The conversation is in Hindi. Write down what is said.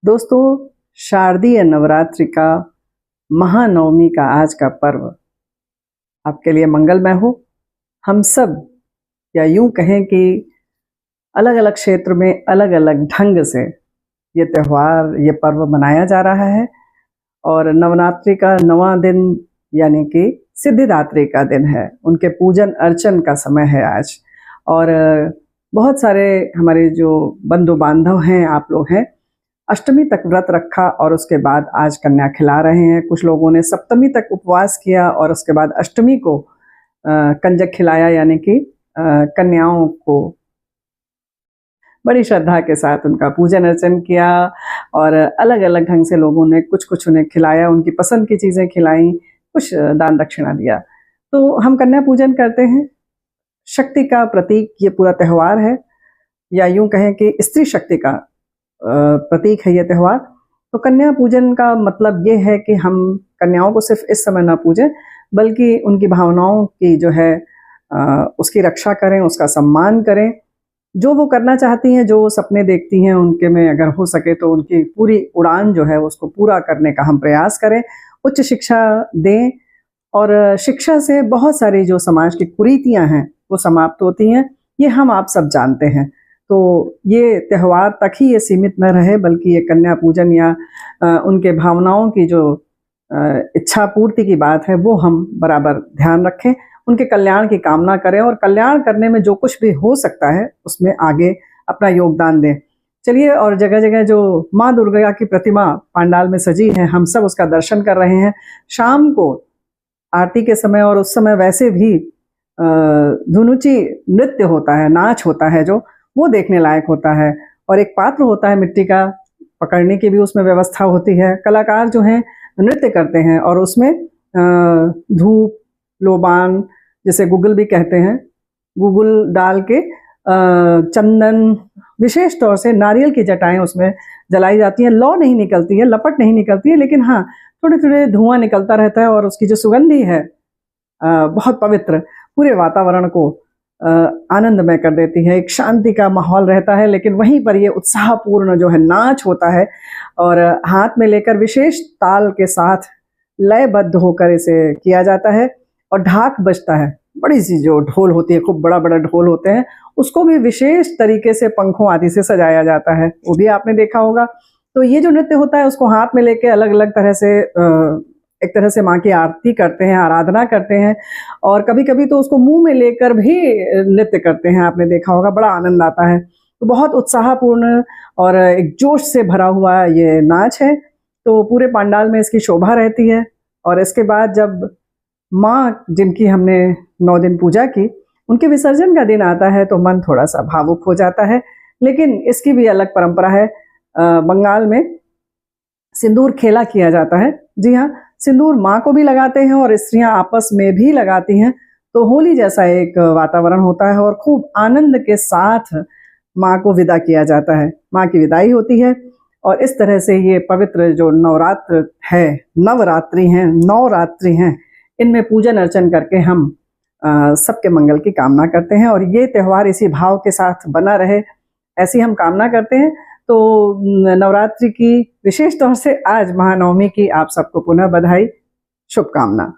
दोस्तों, शारदीय नवरात्रि का महानवमी का आज का पर्व आपके लिए मंगलमय हो। हम सब, या यूं कहें कि अलग अलग क्षेत्र में अलग अलग ढंग से ये त्यौहार, ये पर्व मनाया जा रहा है। और नवरात्रि का 9वां दिन यानी कि सिद्धिदात्री का दिन है। उनके पूजन अर्चन का समय है आज। और बहुत सारे हमारे जो बंधु बांधव हैं, आप लोग हैं, अष्टमी तक व्रत रखा और उसके बाद आज कन्या खिला रहे हैं। कुछ लोगों ने सप्तमी तक उपवास किया और उसके बाद अष्टमी को कंजक खिलाया, यानी कि कन्याओं को बड़ी श्रद्धा के साथ उनका पूजन अर्चन किया। और अलग अलग ढंग से लोगों ने कुछ कुछ उन्हें खिलाया, उनकी पसंद की चीज़ें खिलाई, कुछ दान दक्षिणा दिया। तो हम कन्या पूजन करते हैं। शक्ति का प्रतीक ये पूरा त्यौहार है, या यूं कहें कि स्त्री शक्ति का प्रतीक है ये त्यौहार। तो कन्या पूजन का मतलब ये है कि हम कन्याओं को सिर्फ इस समय ना पूजें, बल्कि उनकी भावनाओं की जो है उसकी रक्षा करें, उसका सम्मान करें। जो वो करना चाहती हैं, जो वो सपने देखती हैं, उनके में अगर हो सके तो उनकी पूरी उड़ान जो है उसको पूरा करने का हम प्रयास करें। उच्च शिक्षा दें, और शिक्षा से बहुत सारी जो समाज की कुरीतियां हैं वो समाप्त होती हैं। ये हम आप सब जानते हैं। तो ये त्यौहार तक ही ये सीमित न रहे, बल्कि ये कन्या पूजन या उनके भावनाओं की जो इच्छा पूर्ति की बात है वो हम बराबर ध्यान रखें, उनके कल्याण की कामना करें, और कल्याण करने में जो कुछ भी हो सकता है उसमें आगे अपना योगदान दें। चलिए, और जगह जगह जो माँ दुर्गा की प्रतिमा पंडाल में सजी है, हम सब उसका दर्शन कर रहे हैं। शाम को आरती के समय और उस समय वैसे भी धुनुची नृत्य होता है, नाच होता है, जो वो देखने लायक होता है। और एक पात्र होता है मिट्टी का, पकड़ने की भी उसमें व्यवस्था होती है। कलाकार जो हैं नृत्य करते हैं, और उसमें धूप, लोबान, जैसे गुगल भी कहते हैं, गुगल डाल के चंदन, विशेष तौर से नारियल की जटाएं उसमें जलाई जाती हैं। लौ नहीं निकलती है, लपट नहीं निकलती है, लेकिन हाँ थोड़े थोड़े धुआं निकलता रहता है। और उसकी जो सुगंधी है बहुत पवित्र, पूरे वातावरण को आनंदमय कर देती है। एक शांति का माहौल रहता है, लेकिन वहीं पर ये उत्साहपूर्ण जो है नाच होता है, और हाथ में लेकर विशेष ताल के साथ लयबद्ध होकर इसे किया जाता है। और ढाक बजता है, बड़ी सी जो ढोल होती है, खूब बड़ा बड़ा ढोल होते हैं, उसको भी विशेष तरीके से पंखों आदि से सजाया जाता है, वो भी आपने देखा होगा। तो ये जो नृत्य होता है उसको हाथ में लेके अलग अलग तरह से एक तरह से माँ की आरती करते हैं, आराधना करते हैं, और कभी कभी तो उसको मुंह में लेकर भी नृत्य करते हैं, आपने देखा होगा, बड़ा आनंद आता है। तो बहुत उत्साहपूर्ण और एक जोश से भरा हुआ ये नाच है। तो पूरे पंडाल में इसकी शोभा रहती है। और इसके बाद जब माँ, जिनकी हमने 9 दिन पूजा की, उनके विसर्जन का दिन आता है तो मन थोड़ा सा भावुक हो जाता है। लेकिन इसकी भी अलग परंपरा है। बंगाल में सिंदूर खेला किया जाता है। जी हाँ, सिंदूर माँ को भी लगाते हैं और स्त्रियां आपस में भी लगाती हैं। तो होली जैसा एक वातावरण होता है, और खूब आनंद के साथ माँ को विदा किया जाता है, माँ की विदाई होती है। और इस तरह से ये पवित्र जो नवरात्र है, नवरात्रि हैं, 9 रात्रि हैं, इनमें पूजन अर्चन करके हम सबके मंगल की कामना करते हैं। और ये त्यौहार इसी भाव के साथ बना रहे, ऐसी हम कामना करते हैं। तो नवरात्रि की विशेष तौर से आज महानवमी की आप सबको पुनः बधाई, शुभकामना।